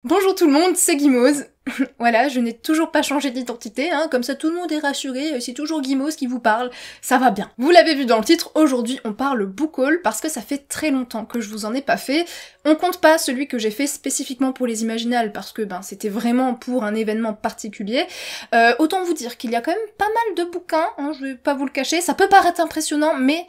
Bonjour tout le monde, c'est Guimauze. Voilà, je n'ai toujours pas changé d'identité, hein, comme ça tout le monde est rassuré, c'est toujours Guimauze qui vous parle, ça va bien. Vous l'avez vu dans le titre, aujourd'hui on parle book haul parce que ça fait très longtemps que je vous en ai pas fait. On compte pas celui que j'ai fait spécifiquement pour les Imaginales parce que c'était vraiment pour un événement particulier. Autant vous dire qu'il y a quand même pas mal de bouquins, hein, je vais pas vous le cacher, ça peut paraître impressionnant, mais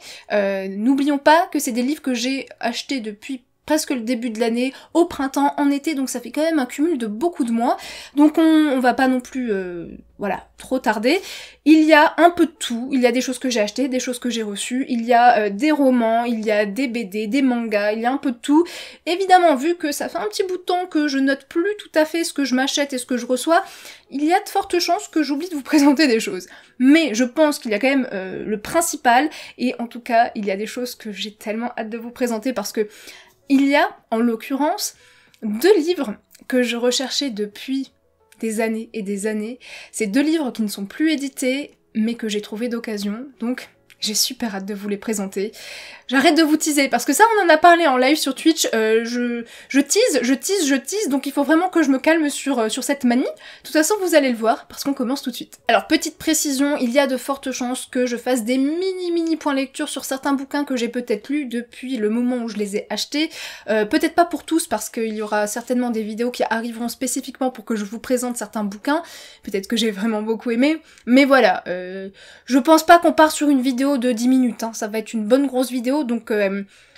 n'oublions pas que c'est des livres que j'ai achetés depuis presque le début de l'année, au printemps, en été, donc ça fait quand même un cumul de beaucoup de mois. Donc on va pas non plus, voilà, trop tarder. Il y a un peu de tout, il y a des choses que j'ai achetées, des choses que j'ai reçues, il y a des romans, il y a des BD, des mangas, il y a un peu de tout. Évidemment, vu que ça fait un petit bout de temps que je note plus tout à fait ce que je m'achète et ce que je reçois, il y a de fortes chances que j'oublie de vous présenter des choses. Mais je pense qu'il y a quand même le principal, et en tout cas, il y a des choses que j'ai tellement hâte de vous présenter parce que il y a, en l'occurrence, 2 livres que je recherchais depuis des années et des années. C'est 2 livres qui ne sont plus édités, mais que j'ai trouvé d'occasion, donc j'ai super hâte de vous les présenter. J'arrête de vous teaser, parce que ça on en a parlé en live sur Twitch, je tease, donc il faut vraiment que je me calme sur cette manie. De toute façon vous allez le voir, parce qu'on commence tout de suite. Alors petite précision, il y a de fortes chances que je fasse des mini points lecture sur certains bouquins que j'ai peut-être lus depuis le moment où je les ai achetés. Peut-être pas pour tous, parce qu'il y aura certainement des vidéos qui arriveront spécifiquement pour que je vous présente certains bouquins, peut-être que j'ai vraiment beaucoup aimé, mais voilà, je pense pas qu'on part sur une vidéo de 10 minutes, hein. Ça va être une bonne grosse vidéo, donc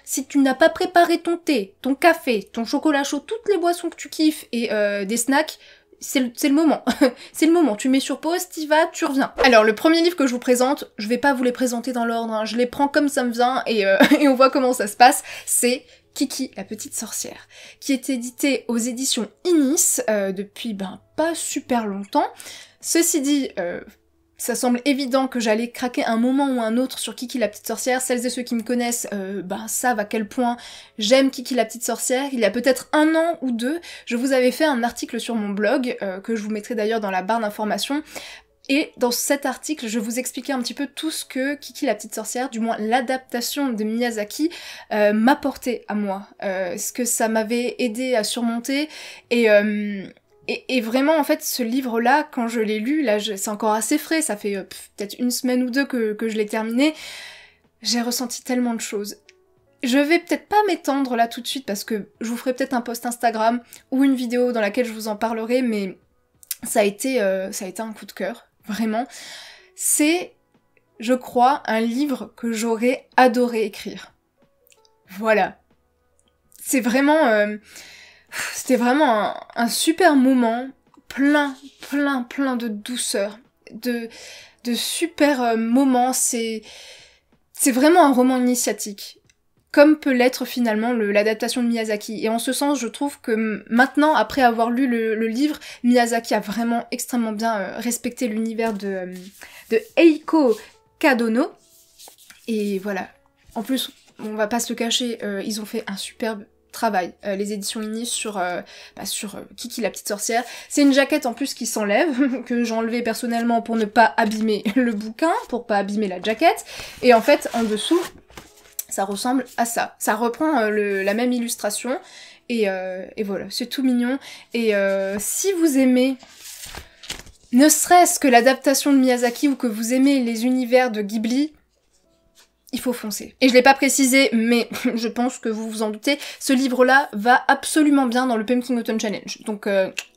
si tu n'as pas préparé ton thé, ton café, ton chocolat chaud, toutes les boissons que tu kiffes et des snacks, c'est le moment. C'est le moment, tu mets sur pause, t'y vas, tu reviens. Alors le premier livre que je vous présente, je vais pas vous les présenter dans l'ordre, hein. Je les prends comme ça me vient et, et on voit comment ça se passe, c'est Kiki la petite sorcière, qui est édité aux éditions Inis depuis pas super longtemps. Ceci dit, ça semble évident que j'allais craquer un moment ou un autre sur Kiki la petite sorcière. Celles et ceux qui me connaissent savent à quel point j'aime Kiki la petite sorcière. Il y a peut-être 1 an ou 2, je vous avais fait un article sur mon blog, que je vous mettrai d'ailleurs dans la barre d'informations. Et dans cet article, je vous expliquais un petit peu tout ce que Kiki la petite sorcière, du moins l'adaptation de Miyazaki, m'apportait à moi. Ce que ça m'avait aidé à surmonter, et vraiment, en fait, ce livre-là, quand je l'ai lu, là, c'est encore assez frais, ça fait peut-être 1 semaine ou 2 que je l'ai terminé, j'ai ressenti tellement de choses. Je vais peut-être pas m'étendre là tout de suite, parce que je vous ferai peut-être un post Instagram, ou une vidéo dans laquelle je vous en parlerai, mais ça a été un coup de cœur, vraiment. C'est, je crois, un livre que j'aurais adoré écrire. Voilà. C'est vraiment... C'était vraiment un super moment, plein de douceur, de super moments, c'est vraiment un roman initiatique, comme peut l'être finalement l'adaptation de Miyazaki. Et en ce sens, je trouve que maintenant, après avoir lu le livre, Miyazaki a vraiment extrêmement bien respecté l'univers de Eiko Kadono. Et voilà. En plus, on va pas se le cacher, ils ont fait un superbe travail, les éditions Inis sur Kiki la petite sorcière. C'est une jaquette en plus qui s'enlève, que j'ai enlevée personnellement pour ne pas abîmer le bouquin, pour pas abîmer la jaquette, et en fait en dessous ça ressemble à ça. Ça reprend la même illustration, et voilà, c'est tout mignon, et si vous aimez ne serait-ce que l'adaptation de Miyazaki ou que vous aimez les univers de Ghibli, il faut foncer. Et je l'ai pas précisé, mais je pense que vous vous en doutez, ce livre-là va absolument bien dans le Pumpkin Autumn Challenge. Donc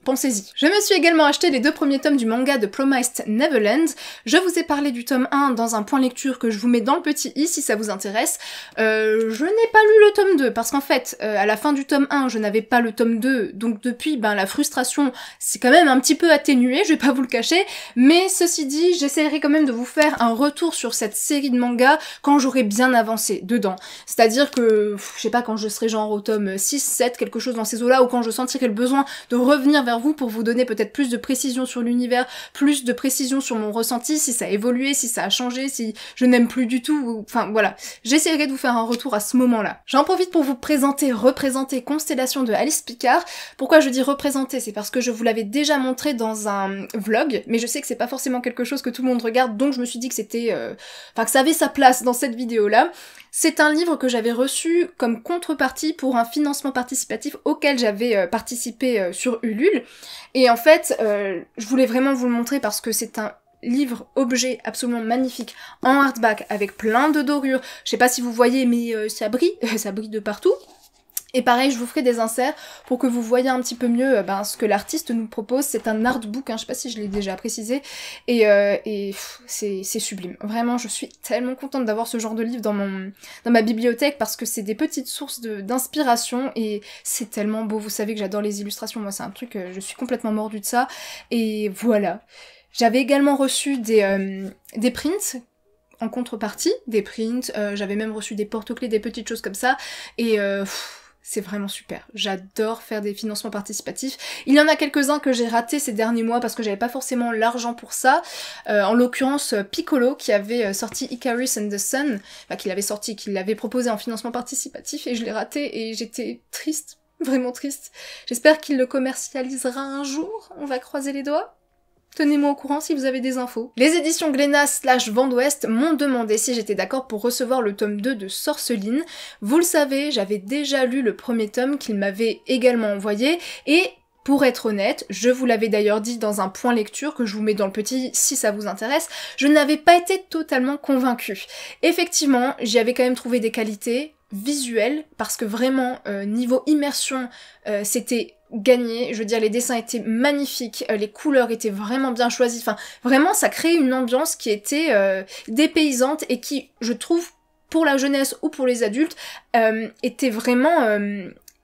pensez-y. Je me suis également acheté les 2 premiers tomes du manga de Promised Neverland. Je vous ai parlé du tome 1 dans un point lecture que je vous mets dans le petit i si ça vous intéresse. Je n'ai pas lu le tome 2 parce qu'en fait, à la fin du tome 1, je n'avais pas le tome 2, donc depuis, la frustration c'est quand même un petit peu atténué, je vais pas vous le cacher, mais ceci dit, j'essaierai quand même de vous faire un retour sur cette série de mangas quand j'aurai bien avancé dedans. C'est-à-dire que, je sais pas, quand je serai genre au tome 6, 7, quelque chose dans ces eaux-là, ou quand je sentirai le besoin de revenir vers vous pour vous donner peut-être plus de précision sur l'univers, plus de précision sur mon ressenti, si ça a évolué, si ça a changé, si je n'aime plus du tout, enfin voilà. J'essaierai de vous faire un retour à ce moment-là. J'en profite pour vous représenter Constellation de Alice Picard. Pourquoi je dis représenter? C'est parce que je vous l'avais déjà montré dans un vlog, mais je sais que c'est pas forcément quelque chose que tout le monde regarde, donc je me suis dit que c'était... que ça avait sa place dans cette vidéo-là. C'est un livre que j'avais reçu comme contrepartie pour un financement participatif auquel j'avais participé sur Ulule. Et en fait, je voulais vraiment vous le montrer parce que c'est un livre objet absolument magnifique en hardback avec plein de dorures. Je sais pas si vous voyez, mais ça brille, ça brille de partout. Et pareil, je vous ferai des inserts pour que vous voyez un petit peu mieux ce que l'artiste nous propose. C'est un artbook, je sais pas si je l'ai déjà précisé, et c'est sublime. Vraiment, je suis tellement contente d'avoir ce genre de livre dans ma bibliothèque parce que c'est des petites sources d'inspiration et c'est tellement beau. Vous savez que j'adore les illustrations, moi c'est un truc, je suis complètement mordue de ça. Et voilà. J'avais également reçu des prints en contrepartie, des prints, j'avais même reçu des porte-clés, des petites choses comme ça, et c'est vraiment super. J'adore faire des financements participatifs. Il y en a quelques-uns que j'ai ratés ces derniers mois parce que j'avais pas forcément l'argent pour ça. En l'occurrence, Piccolo qui avait sorti Icarus and the Sun, qu'il l'avait proposé en financement participatif et je l'ai raté et j'étais triste, vraiment triste. J'espère qu'il le commercialisera un jour, on va croiser les doigts. Tenez-moi au courant si vous avez des infos. Les éditions Glénat / Vent d'Ouest m'ont demandé si j'étais d'accord pour recevoir le tome 2 de Sorceline. Vous le savez, j'avais déjà lu le premier tome qu'ils m'avaient également envoyé, et pour être honnête, je vous l'avais d'ailleurs dit dans un point lecture que je vous mets dans le petit si ça vous intéresse, je n'avais pas été totalement convaincue. Effectivement, j'y avais quand même trouvé des qualités visuelles, parce que vraiment, niveau immersion, c'était gagné, je veux dire les dessins étaient magnifiques, les couleurs étaient vraiment bien choisies, enfin vraiment ça crée une ambiance qui était dépaysante et qui, je trouve, pour la jeunesse ou pour les adultes, était vraiment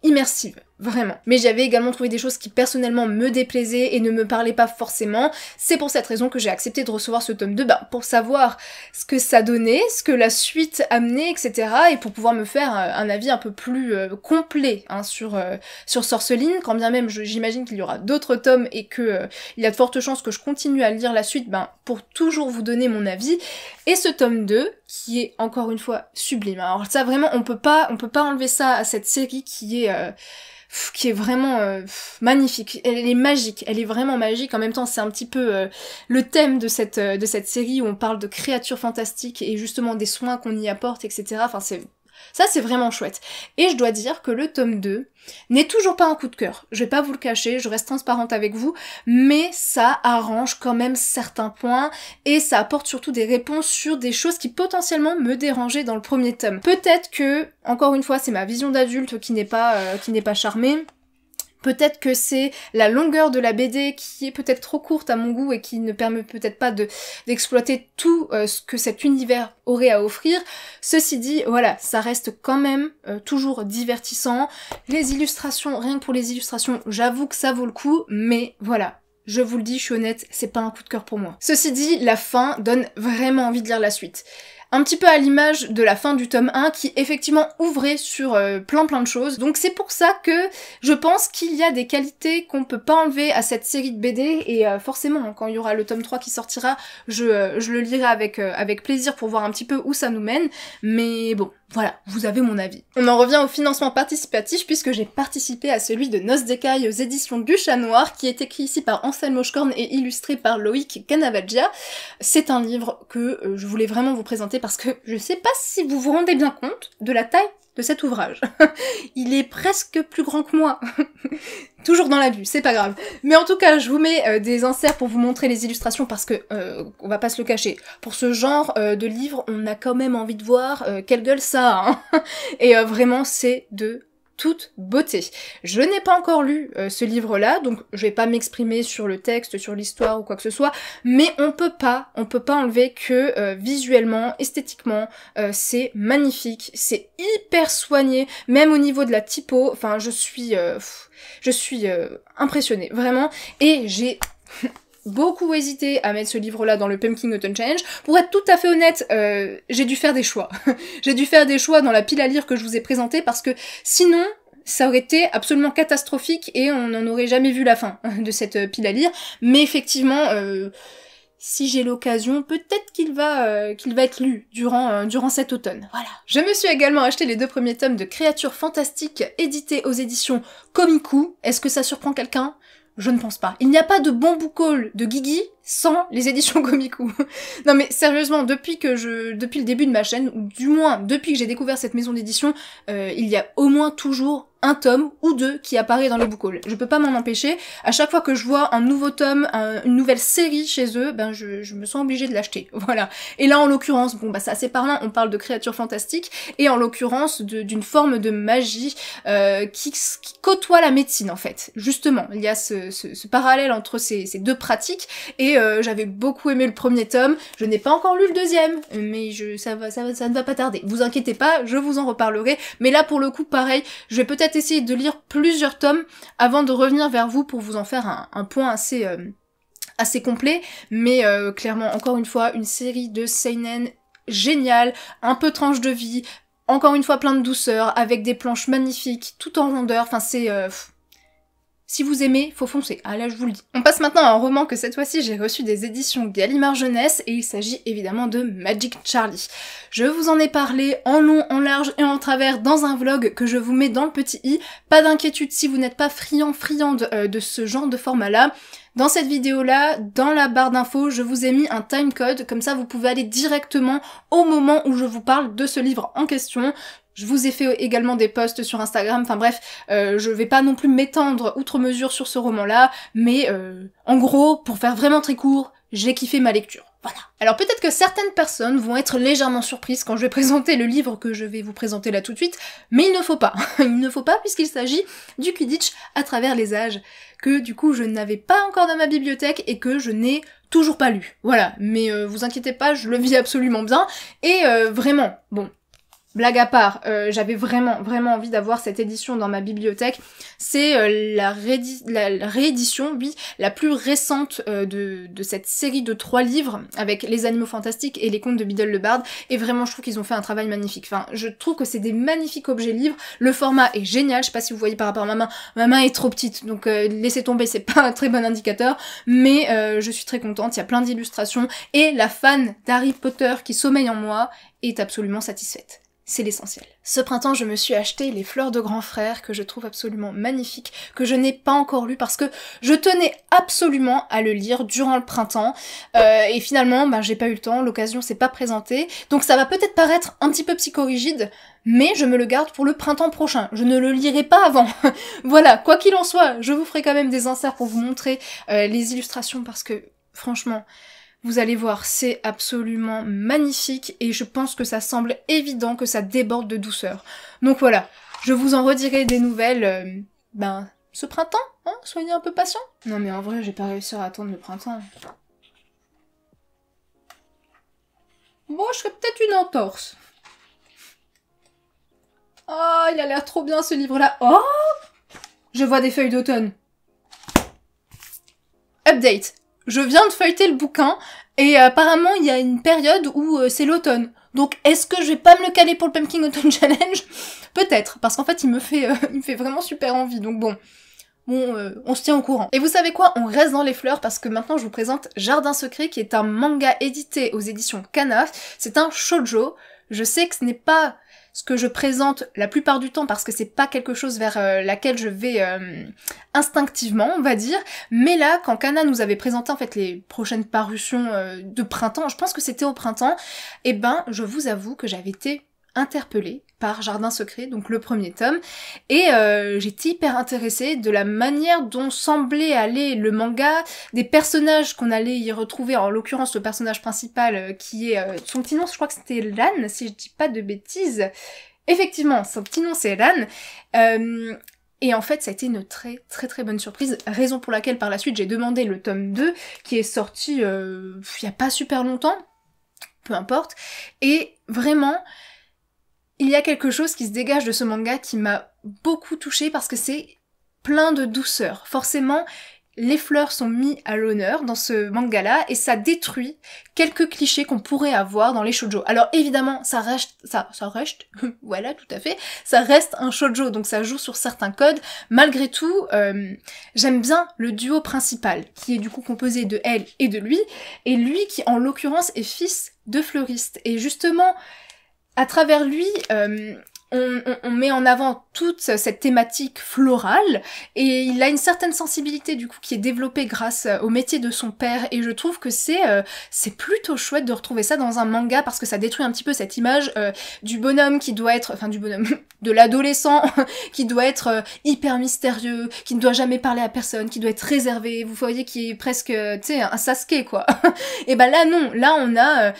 immersive. Vraiment. Mais j'avais également trouvé des choses qui personnellement me déplaisaient et ne me parlaient pas forcément. C'est pour cette raison que j'ai accepté de recevoir ce tome 2, pour savoir ce que ça donnait, ce que la suite amenait, etc. Et pour pouvoir me faire un avis un peu plus complet sur Sorceline, quand bien même j'imagine qu'il y aura d'autres tomes et que il y a de fortes chances que je continue à lire la suite, pour toujours vous donner mon avis. Et ce tome 2, qui est encore une fois sublime. Alors ça vraiment, on peut pas enlever ça à cette série qui est vraiment magnifique. Elle est magique, elle est vraiment magique. En même temps, c'est un petit peu le thème de cette série où on parle de créatures fantastiques et justement des soins qu'on y apporte, etc. Enfin, c'est vraiment chouette. Et je dois dire que le tome 2 n'est toujours pas un coup de cœur. Je vais pas vous le cacher, je reste transparente avec vous, mais ça arrange quand même certains points et ça apporte surtout des réponses sur des choses qui potentiellement me dérangeaient dans le premier tome. Peut-être que, encore une fois, c'est ma vision d'adulte qui n'est pas charmée. Peut-être que c'est la longueur de la BD qui est peut-être trop courte à mon goût et qui ne permet peut-être pas d'exploiter tout ce que cet univers aurait à offrir. Ceci dit, voilà, ça reste quand même toujours divertissant. Les illustrations, rien que pour les illustrations, j'avoue que ça vaut le coup, mais voilà. Je vous le dis, je suis honnête, c'est pas un coup de cœur pour moi. Ceci dit, la fin donne vraiment envie de lire la suite. Un petit peu à l'image de la fin du tome 1 qui effectivement ouvrait sur plein de choses. Donc c'est pour ça que je pense qu'il y a des qualités qu'on peut pas enlever à cette série de BD et forcément quand il y aura le tome 3 qui sortira, je le lirai avec plaisir pour voir un petit peu où ça nous mène. Mais bon, voilà, vous avez mon avis. On en revient au financement participatif puisque j'ai participé à celui de Noces d'écailles aux éditions du Chat Noir qui est écrit ici par Anselme Hochkorn et illustré par Loïc Canavaggia. C'est un livre que je voulais vraiment vous présenter parce que je sais pas si vous vous rendez bien compte de la taille de cet ouvrage. Il est presque plus grand que moi. Toujours dans la vue, c'est pas grave. Mais en tout cas, je vous mets des inserts pour vous montrer les illustrations parce que, on va pas se le cacher, pour ce genre de livre, on a quand même envie de voir quelle gueule ça a. Hein. Et vraiment, c'est de toute beauté. Je n'ai pas encore lu ce livre-là, donc je vais pas m'exprimer sur le texte, sur l'histoire ou quoi que ce soit, mais on peut pas enlever que visuellement, esthétiquement, c'est magnifique, c'est hyper soigné, même au niveau de la typo, enfin je suis impressionnée, vraiment, et j'ai beaucoup hésité à mettre ce livre-là dans le Pumpkin Autumn Challenge. Pour être tout à fait honnête, j'ai dû faire des choix. J'ai dû faire des choix dans la pile à lire que je vous ai présentée parce que sinon, ça aurait été absolument catastrophique et on n'en aurait jamais vu la fin de cette pile à lire. Mais effectivement, si j'ai l'occasion, peut-être qu'il va être lu durant cet automne. Voilà. Je me suis également acheté les 2 premiers tomes de Créatures Fantastiques édités aux éditions Komiku. Est-ce que ça surprend quelqu'un ? Je ne pense pas. Il n'y a pas de bon book haul de Guigui, sans les éditions Komiku. Non mais sérieusement, depuis le début de ma chaîne, ou du moins depuis que j'ai découvert cette maison d'édition, il y a au moins toujours un tome ou deux qui apparaît dans les book hauls. Je peux pas m'en empêcher. À chaque fois que je vois un nouveau tome, une nouvelle série chez eux, ben je me sens obligée de l'acheter. Voilà. Et là en l'occurrence, bon bah c'est assez parlant, on parle de créatures fantastiques, et en l'occurrence d'une forme de magie qui côtoie la médecine en fait. Justement, il y a ce parallèle entre ces deux pratiques, et j'avais beaucoup aimé le premier tome. Je n'ai pas encore lu le deuxième, mais ça ne va pas tarder. Vous inquiétez pas, je vous en reparlerai. Mais là pour le coup, pareil, je vais peut-être essayer de lire plusieurs tomes avant de revenir vers vous pour vous en faire un point assez complet, mais clairement, encore une fois, une série de seinen géniale, un peu tranche de vie, encore une fois plein de douceur, avec des planches magnifiques, tout en rondeur, enfin c'est... Si vous aimez, faut foncer. Ah là, je vous le dis. On passe maintenant à un roman que cette fois-ci j'ai reçu des éditions Gallimard Jeunesse, et il s'agit évidemment de Magic Charlie. Je vous en ai parlé en long, en large et en travers dans un vlog que je vous mets dans le petit i. Pas d'inquiétude si vous n'êtes pas friande de ce genre de format-là. Dans cette vidéo-là, dans la barre d'infos, je vous ai mis un timecode, comme ça vous pouvez aller directement au moment où je vous parle de ce livre en question. Je vous ai fait également des posts sur Instagram, enfin bref, je vais pas non plus m'étendre outre mesure sur ce roman-là, mais en gros, pour faire vraiment très court, j'ai kiffé ma lecture. Voilà. Alors peut-être que certaines personnes vont être légèrement surprises quand je vais présenter le livre que je vais vous présenter là tout de suite, mais il ne faut pas. Il ne faut pas puisqu'il s'agit du Quidditch à travers les âges, que du coup je n'avais pas encore dans ma bibliothèque et que je n'ai toujours pas lu. Voilà, mais vous inquiétez pas, je le vis absolument bien, et vraiment, bon... Blague à part, j'avais vraiment envie d'avoir cette édition dans ma bibliothèque. C'est la réédition, oui, la plus récente de cette série de 3 livres avec les animaux fantastiques et les contes de Biddle le Bard. Et vraiment, je trouve qu'ils ont fait un travail magnifique. Enfin, je trouve que c'est des magnifiques objets livres. Le format est génial. Je sais pas si vous voyez par rapport à ma main. Ma main est trop petite, donc laissez tomber, c'est pas un très bon indicateur. Mais je suis très contente. Il y a plein d'illustrations et la fan d'Harry Potter qui sommeille en moi est absolument satisfaite. C'est l'essentiel. Ce printemps, je me suis acheté Les Fleurs de Grand Frère, que je trouve absolument magnifique, que je n'ai pas encore lu parce que je tenais absolument à le lire durant le printemps, et finalement, bah, j'ai pas eu le temps, l'occasion s'est pas présentée, donc ça va peut-être paraître un petit peu psychorigide, mais je me le garde pour le printemps prochain, je ne le lirai pas avant. Voilà, quoi qu'il en soit, je vous ferai quand même des inserts pour vous montrer les illustrations parce que, franchement... Vous allez voir, c'est absolument magnifique et je pense que ça semble évident que ça déborde de douceur. Donc voilà, je vous en redirai des nouvelles, ce printemps, hein, soyez un peu patients. Non mais en vrai, j'ai pas réussi à attendre le printemps. Bon, je ferais peut-être une entorse. Oh, il a l'air trop bien ce livre-là. Oh, je vois des feuilles d'automne. Update. Je viens de feuilleter le bouquin, et apparemment il y a une période où c'est l'automne. Donc est-ce que je vais pas me le caler pour le Pumpkin Autumn Challenge? Peut-être, parce qu'en fait il me fait vraiment super envie, donc bon, on se tient au courant. Et vous savez quoi? On reste dans les fleurs, parce que maintenant je vous présente Jardin Secret, qui est un manga édité aux éditions Kana. C'est un shoujo. Je sais que ce n'est pas ce que je présente la plupart du temps parce que c'est pas quelque chose vers laquelle je vais instinctivement, on va dire, mais là, quand Kana nous avait présenté en fait les prochaines parutions de printemps, je pense que c'était au printemps, et ben je vous avoue que j'avais été interpellée par Jardin Secret, donc le premier tome, et j'étais hyper intéressée de la manière dont semblait aller le manga, des personnages qu'on allait y retrouver, en l'occurrence le personnage principal qui est... son petit nom, je crois que c'était Lan, si je dis pas de bêtises. Effectivement, son petit nom c'est Lan, et en fait ça a été une très bonne surprise, raison pour laquelle par la suite j'ai demandé le tome 2, qui est sorti il y a pas super longtemps, peu importe, et vraiment... Il y a quelque chose qui se dégage de ce manga qui m'a beaucoup touchée parce que c'est plein de douceur. Forcément, les fleurs sont mis à l'honneur dans ce manga-là et ça détruit quelques clichés qu'on pourrait avoir dans les shoujo. Alors évidemment, ça reste, voilà, tout à fait, ça reste un shoujo, donc ça joue sur certains codes. Malgré tout, j'aime bien le duo principal, qui est du coup composé de elle et de lui, et lui qui en l'occurrence est fils de fleuriste. Et justement... À travers lui, on met en avant toute cette thématique florale, et il a une certaine sensibilité du coup qui est développée grâce au métier de son père, et je trouve que c'est plutôt chouette de retrouver ça dans un manga, parce que ça détruit un petit peu cette image du bonhomme qui doit être, enfin du bonhomme, de l'adolescent qui doit être hyper mystérieux, qui ne doit jamais parler à personne, qui doit être réservé, vous voyez, qui est presque, tu sais, un Sasuke quoi. Et ben là non, là on a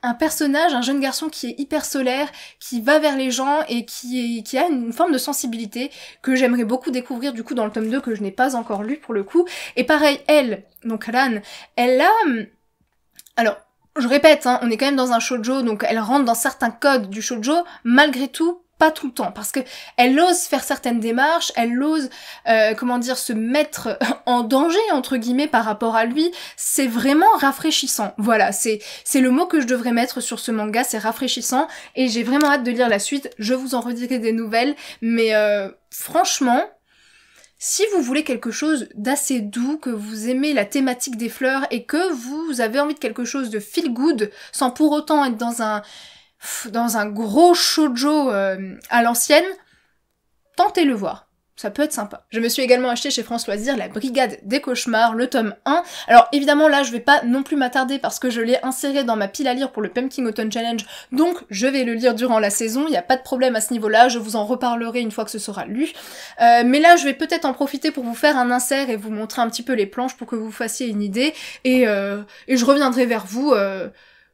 un personnage, un jeune garçon qui est hyper solaire, qui va vers les gens et qui a une forme de sensibilité que j'aimerais beaucoup découvrir du coup dans le tome 2 que je n'ai pas encore lu pour le coup. Et pareil, elle, donc Lan, elle a... Alors, je répète, hein, on est quand même dans un shoujo, donc elle rentre dans certains codes du shoujo, malgré tout, pas tout le temps, parce que elle ose faire certaines démarches, elle ose, comment dire, se mettre en danger, entre guillemets, par rapport à lui. C'est vraiment rafraîchissant. Voilà, c'est le mot que je devrais mettre sur ce manga, c'est rafraîchissant, et j'ai vraiment hâte de lire la suite. Je vous en redirai des nouvelles, mais franchement, si vous voulez quelque chose d'assez doux, que vous aimez la thématique des fleurs, et que vous avez envie de quelque chose de feel good, sans pour autant être dans un gros shoujo à l'ancienne, tentez le voir. Ça peut être sympa. Je me suis également acheté chez France Loisirs La Brigade des Cauchemars, le tome 1. Alors évidemment là je vais pas non plus m'attarder parce que je l'ai inséré dans ma pile à lire pour le Pumpkin Autumn Challenge, donc je vais le lire durant la saison, il n'y a pas de problème à ce niveau-là, je vous en reparlerai une fois que ce sera lu. Mais là je vais peut-être en profiter pour vous faire un insert et vous montrer un petit peu les planches pour que vous fassiez une idée, et je reviendrai vers vous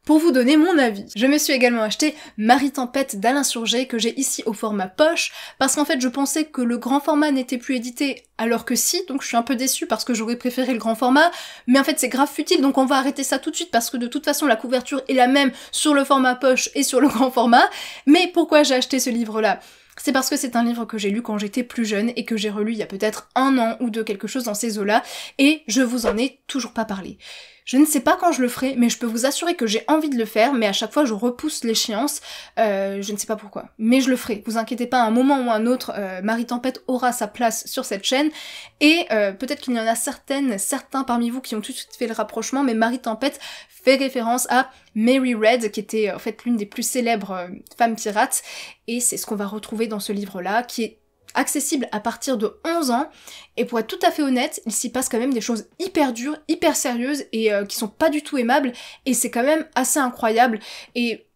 pour vous donner mon avis. Je me suis également acheté Marie Tempête d'Alain Surgé, que j'ai ici au format poche, parce qu'en fait je pensais que le grand format n'était plus édité, alors que si, donc je suis un peu déçue parce que j'aurais préféré le grand format, mais en fait c'est grave futile, donc on va arrêter ça tout de suite, parce que de toute façon la couverture est la même sur le format poche et sur le grand format. Mais pourquoi j'ai acheté ce livre-là ? C'est parce que c'est un livre que j'ai lu quand j'étais plus jeune et que j'ai relu il y a peut-être 1 an ou 2, quelque chose dans ces eaux-là, et je vous en ai toujours pas parlé. Je ne sais pas quand je le ferai, mais je peux vous assurer que j'ai envie de le faire, mais à chaque fois je repousse l'échéance, je ne sais pas pourquoi. Mais je le ferai, vous inquiétez pas, à un moment ou à un autre, Marie Tempête aura sa place sur cette chaîne, et peut-être qu'il y en a certains parmi vous qui ont tout de suite fait le rapprochement, mais Marie Tempête fait référence à Mary Red, qui était en fait l'une des plus célèbres femmes pirates, et c'est ce qu'on va retrouver dans ce livre-là, qui est accessible à partir de 11 ans, et pour être tout à fait honnête, il s'y passe quand même des choses hyper dures, hyper sérieuses, et qui sont pas du tout aimables, et c'est quand même assez incroyable, et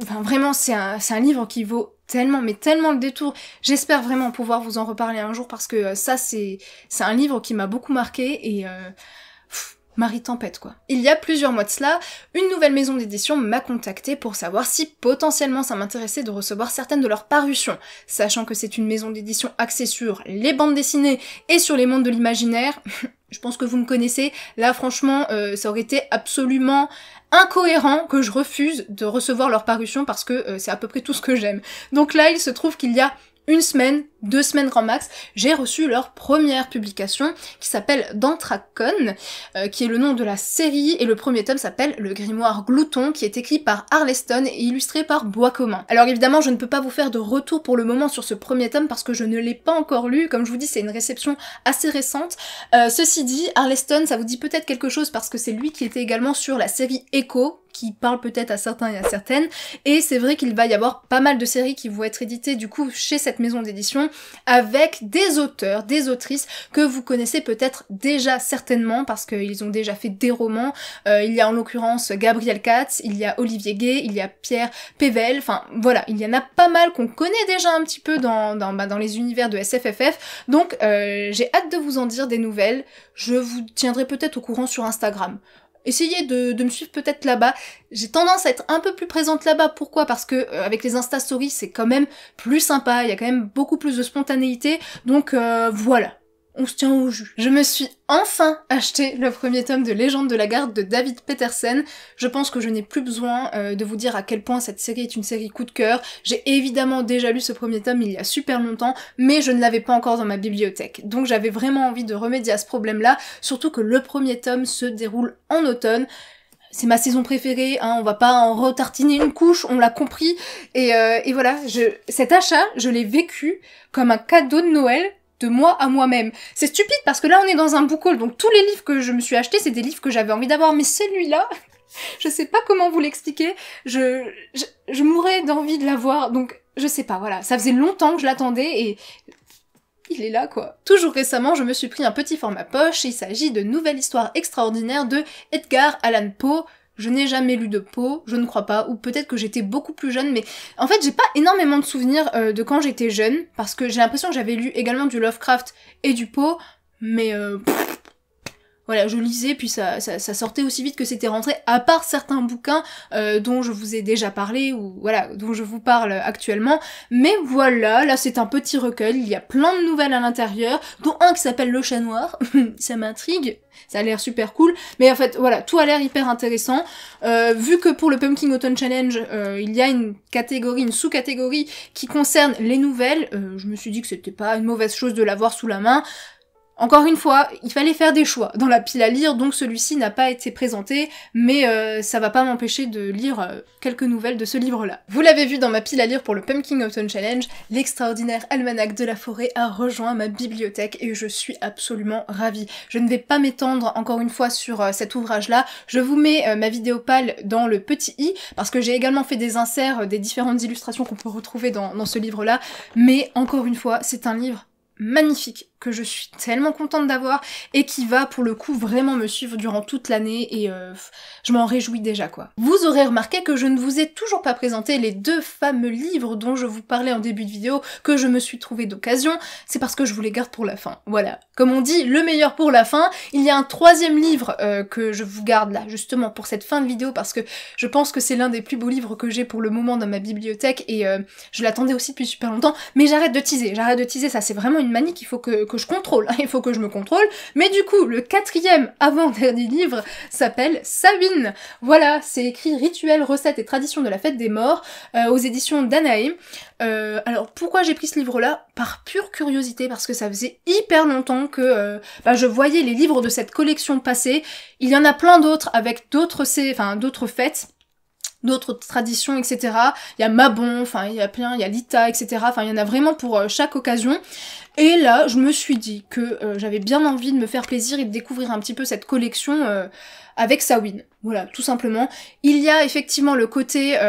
enfin vraiment c'est un livre qui vaut tellement, mais tellement le détour. J'espère vraiment pouvoir vous en reparler un jour, parce que ça c'est un livre qui m'a beaucoup marqué, et Marie Tempête quoi. Il y a plusieurs mois de cela, une nouvelle maison d'édition m'a contactée pour savoir si potentiellement ça m'intéressait de recevoir certaines de leurs parutions, sachant que c'est une maison d'édition axée sur les bandes dessinées et sur les mondes de l'imaginaire. Je pense que vous me connaissez, là franchement ça aurait été absolument incohérent que je refuse de recevoir leurs parutions, parce que c'est à peu près tout ce que j'aime. Donc là il se trouve qu'il y a 1 semaine, 2 semaines grand max, j'ai reçu leur première publication qui s'appelle Dantracon, qui est le nom de la série, et le premier tome s'appelle Le Grimoire Glouton, qui est écrit par Arleston et illustré par Bois Commun. Alors évidemment je ne peux pas vous faire de retour pour le moment sur ce premier tome parce que je ne l'ai pas encore lu, comme je vous dis c'est une réception assez récente. Ceci dit, Arleston ça vous dit peut-être quelque chose parce que c'est lui qui était également sur la série Echo, qui parle peut-être à certains et à certaines, et c'est vrai qu'il va y avoir pas mal de séries qui vont être éditées du coup chez cette maison d'édition, avec des auteurs, des autrices que vous connaissez peut-être déjà certainement, parce qu'ils ont déjà fait des romans. Il y a en l'occurrence Gabriel Katz, il y a Olivier Gay, il y a Pierre Pével, enfin voilà, il y en a pas mal qu'on connaît déjà un petit peu dans les univers de SFFF, donc j'ai hâte de vous en dire des nouvelles, je vous tiendrai peut-être au courant sur Instagram. Essayez de me suivre peut-être là-bas. J'ai tendance à être un peu plus présente là-bas. Pourquoi ? Parce que avec les Insta Stories, c'est quand même plus sympa. Il y a quand même beaucoup plus de spontanéité. Donc voilà. On se tient au jus. Je me suis enfin acheté le premier tome de Légende de la Garde de David Petersen. Je pense que je n'ai plus besoin de vous dire à quel point cette série est une série coup de cœur. J'ai évidemment déjà lu ce premier tome il y a super longtemps, mais je ne l'avais pas encore dans ma bibliothèque. Donc j'avais vraiment envie de remédier à ce problème-là, surtout que le premier tome se déroule en automne. C'est ma saison préférée, hein, on va pas en retartiner une couche, on l'a compris. Et voilà, cet achat, je l'ai vécu comme un cadeau de Noël de moi à moi-même. C'est stupide parce que là on est dans un book haul, donc tous les livres que je me suis achetés c'est des livres que j'avais envie d'avoir, mais celui-là, je sais pas comment vous l'expliquer, je mourais d'envie de l'avoir, donc je sais pas, voilà, ça faisait longtemps que je l'attendais et il est là quoi. Toujours récemment, je me suis pris un petit format poche, il s'agit de Nouvelle histoire extraordinaire de Edgar Allan Poe. Je n'ai jamais lu de Poe, je ne crois pas, ou peut-être que j'étais beaucoup plus jeune, mais en fait j'ai pas énormément de souvenirs de quand j'étais jeune, parce que j'ai l'impression que j'avais lu également du Lovecraft et du Poe, mais voilà, je lisais, puis ça sortait aussi vite que c'était rentré, à part certains bouquins dont je vous ai déjà parlé, ou voilà, dont je vous parle actuellement. Mais voilà, là c'est un petit recueil, il y a plein de nouvelles à l'intérieur, dont un qui s'appelle Le Chat Noir, ça m'intrigue, ça a l'air super cool, mais en fait, voilà, tout a l'air hyper intéressant. Vu que pour le Pumpkin Autumn Challenge, il y a une catégorie, une sous-catégorie qui concerne les nouvelles, je me suis dit que c'était pas une mauvaise chose de l'avoir sous la main. Encore une fois, il fallait faire des choix dans la pile à lire, donc celui-ci n'a pas été présenté, mais ça va pas m'empêcher de lire quelques nouvelles de ce livre-là. Vous l'avez vu dans ma pile à lire pour le Pumpkin Autumn Challenge, l'extraordinaire almanach de la forêt a rejoint ma bibliothèque et je suis absolument ravie. Je ne vais pas m'étendre encore une fois sur cet ouvrage-là, je vous mets ma vidéo pâle dans le petit i, parce que j'ai également fait des inserts des différentes illustrations qu'on peut retrouver dans ce livre-là, mais encore une fois, c'est un livre magnifique, que je suis tellement contente d'avoir, et qui va pour le coup vraiment me suivre durant toute l'année, et je m'en réjouis déjà quoi. Vous aurez remarqué que je ne vous ai toujours pas présenté les deux fameux livres dont je vous parlais en début de vidéo, que je me suis trouvé d'occasion, c'est parce que je vous les garde pour la fin. Voilà, comme on dit, le meilleur pour la fin. Il y a un troisième livre que je vous garde là, justement pour cette fin de vidéo, parce que je pense que c'est l'un des plus beaux livres que j'ai pour le moment dans ma bibliothèque, et je l'attendais aussi depuis super longtemps, mais j'arrête de teaser, ça c'est vraiment une manie qu'il faut que je contrôle, il faut que je me contrôle, mais du coup, le quatrième avant-dernier livre s'appelle Samhain. Voilà, c'est écrit Rituels, recettes et traditions de la fête des morts, aux éditions d'Anaheim. Alors pourquoi j'ai pris ce livre-là? Par pure curiosité, parce que ça faisait hyper longtemps que je voyais les livres de cette collection passer. Il y en a plein d'autres avec d'autres fêtes, d'autres traditions, etc. Il y a Mabon, enfin il y a plein, il y a Lita, etc. Enfin il y en a vraiment pour chaque occasion. Et là, je me suis dit que j'avais bien envie de me faire plaisir et de découvrir un petit peu cette collection avec Samhain. Voilà, tout simplement. Il y a effectivement le côté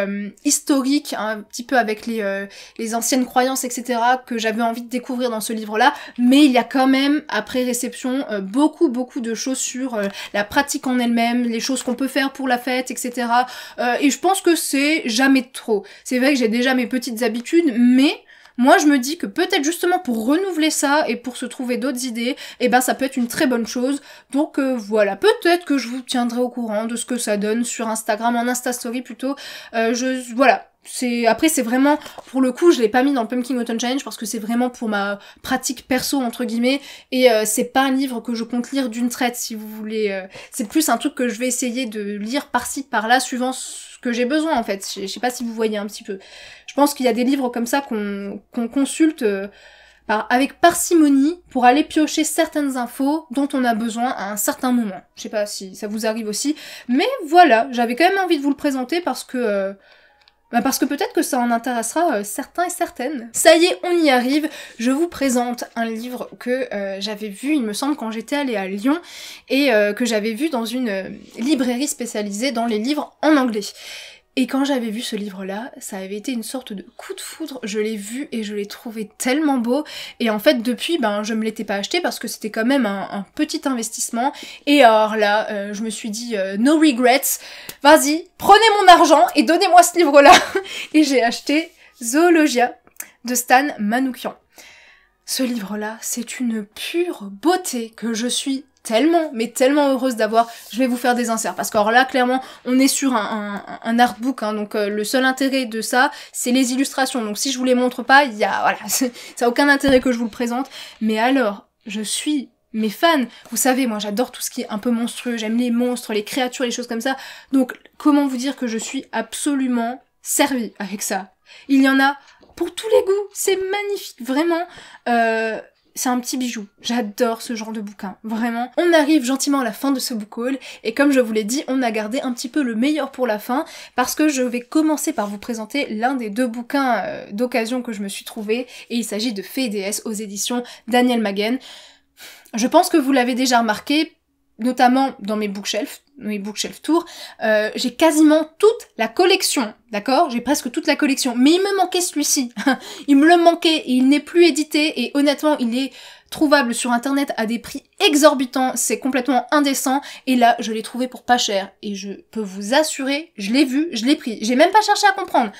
historique, hein, un petit peu avec les anciennes croyances, etc., que j'avais envie de découvrir dans ce livre-là, mais il y a quand même, après réception, beaucoup de choses sur la pratique en elle-même, les choses qu'on peut faire pour la fête, etc. Et je pense que c'est jamais trop. C'est vrai que j'ai déjà mes petites habitudes, mais moi je me dis que peut-être justement pour renouveler ça et pour se trouver d'autres idées, eh ben ça peut être une très bonne chose. Donc voilà, peut-être que je vous tiendrai au courant de ce que ça donne sur Instagram, en Instastory plutôt. Voilà. Après c'est vraiment, pour le coup je l'ai pas mis dans le Pumpkin Autumn Challenge parce que c'est vraiment pour ma pratique perso entre guillemets, et c'est pas un livre que je compte lire d'une traite si vous voulez, c'est plus un truc que je vais essayer de lire par-ci par-là suivant ce que j'ai besoin en fait. Je sais pas si vous voyez un petit peu. Je pense qu'il y a des livres comme ça qu'on consulte avec parcimonie pour aller piocher certaines infos dont on a besoin à un certain moment. Je sais pas si ça vous arrive aussi, mais voilà, j'avais quand même envie de vous le présenter parce que peut-être que ça en intéressera certains et certaines. Ça y est, on y arrive, je vous présente un livre que j'avais vu, il me semble, quand j'étais allée à Lyon, et que j'avais vu dans une librairie spécialisée dans les livres en anglais. Et quand j'avais vu ce livre-là, ça avait été une sorte de coup de foudre, je l'ai vu et je l'ai trouvé tellement beau, et en fait depuis, je me l'étais pas acheté parce que c'était quand même un petit investissement, et alors là, je me suis dit no regrets, vas-y, prenez mon argent et donnez-moi ce livre-là. Et j'ai acheté Zoologia de Stan Manoukian. Ce livre-là, c'est une pure beauté que je suis tellement heureuse d'avoir. Je vais vous faire des inserts, parce que alors là, clairement, on est sur un artbook, hein, donc le seul intérêt de ça, c'est les illustrations. Donc si je vous les montre pas, voilà, ça a aucun intérêt que je vous le présente. Mais alors, je suis mes fans, vous savez, moi j'adore tout ce qui est un peu monstrueux, j'aime les monstres, les créatures, les choses comme ça. Donc comment vous dire que je suis absolument servie avec ça. Il y en a pour tous les goûts, c'est magnifique, vraiment. C'est un petit bijou. J'adore ce genre de bouquin, vraiment. On arrive gentiment à la fin de ce book haul, et comme je vous l'ai dit, on a gardé un petit peu le meilleur pour la fin, parce que je vais commencer par vous présenter l'un des deux bouquins d'occasion que je me suis trouvé, et il s'agit de Fée et déesse aux éditions Daniel Maguen. Je pense que vous l'avez déjà remarqué, notamment dans mes bookshelves, oui, Bookshelf Tour, j'ai quasiment toute la collection, d'accord? J'ai presque toute la collection, mais il me manquait celui-ci. Il me le manquait, et il n'est plus édité, et honnêtement, il est trouvable sur internet à des prix exorbitants, c'est complètement indécent, et là, je l'ai trouvé pour pas cher, et je peux vous assurer, je l'ai vu, je l'ai pris, j'ai même pas cherché à comprendre,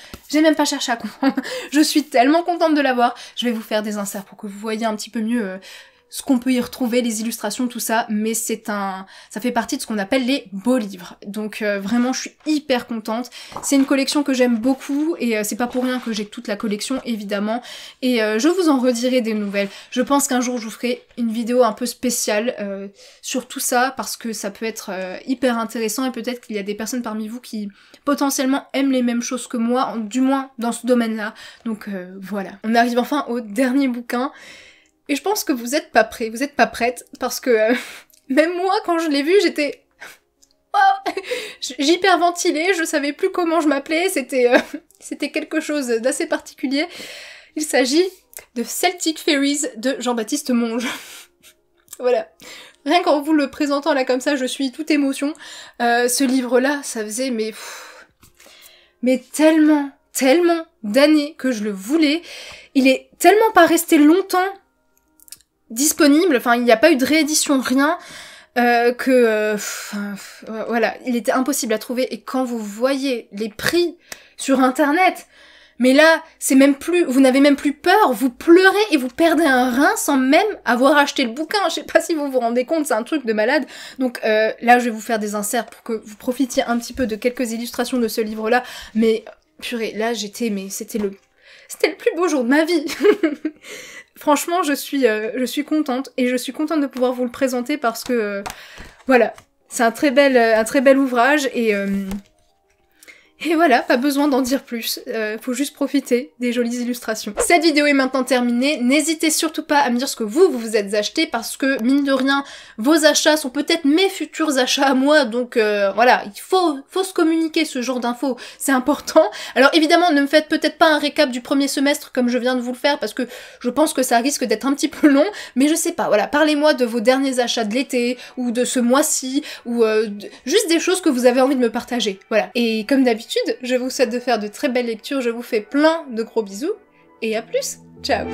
je suis tellement contente de l'avoir, je vais vous faire des inserts pour que vous voyez un petit peu mieux ce qu'on peut y retrouver, les illustrations, tout ça, mais ça fait partie de ce qu'on appelle les beaux livres. Donc vraiment, je suis hyper contente. C'est une collection que j'aime beaucoup, et c'est pas pour rien que j'ai toute la collection, évidemment. Et je vous en redirai des nouvelles. Je pense qu'un jour, je vous ferai une vidéo un peu spéciale sur tout ça, parce que ça peut être hyper intéressant, et peut-être qu'il y a des personnes parmi vous qui potentiellement aiment les mêmes choses que moi, du moins dans ce domaine-là. Donc voilà. On arrive enfin au dernier bouquin. Et je pense que vous êtes pas prêts, vous êtes pas prêtes, parce que même moi, quand je l'ai vu, j'étais... j'hyperventilais, je savais plus comment je m'appelais, c'était quelque chose d'assez particulier. Il s'agit de Celtic Fairies de Jean-Baptiste Monge. Voilà. Rien qu'en vous le présentant là comme ça, je suis toute émotion. Ce livre-là, ça faisait mais tellement d'années que je le voulais. Il est tellement pas resté longtemps disponible, enfin il n'y a pas eu de réédition, rien, voilà, il était impossible à trouver, et quand vous voyez les prix sur internet, mais là, c'est même plus, vous n'avez même plus peur, vous pleurez et vous perdez un rein sans même avoir acheté le bouquin, je sais pas si vous vous rendez compte, c'est un truc de malade. Donc là je vais vous faire des inserts pour que vous profitiez un petit peu de quelques illustrations de ce livre-là, mais purée, là c'était le plus beau jour de ma vie. Franchement, je suis contente, et je suis contente de pouvoir vous le présenter parce que, voilà, c'est un très bel ouvrage, et voilà, pas besoin d'en dire plus, faut juste profiter des jolies illustrations. Cette vidéo est maintenant terminée, n'hésitez surtout pas à me dire ce que vous êtes acheté, parce que, mine de rien, vos achats sont peut-être mes futurs achats à moi, donc voilà, il faut se communiquer ce genre d'infos, c'est important. Alors évidemment, ne me faites peut-être pas un récap du premier semestre comme je viens de vous le faire, parce que je pense que ça risque d'être un petit peu long, mais je sais pas, voilà, parlez-moi de vos derniers achats de l'été, ou de ce mois-ci, ou juste des choses que vous avez envie de me partager, voilà. Et comme d'habitude, je vous souhaite de faire de très belles lectures, je vous fais plein de gros bisous, et à plus, ciao!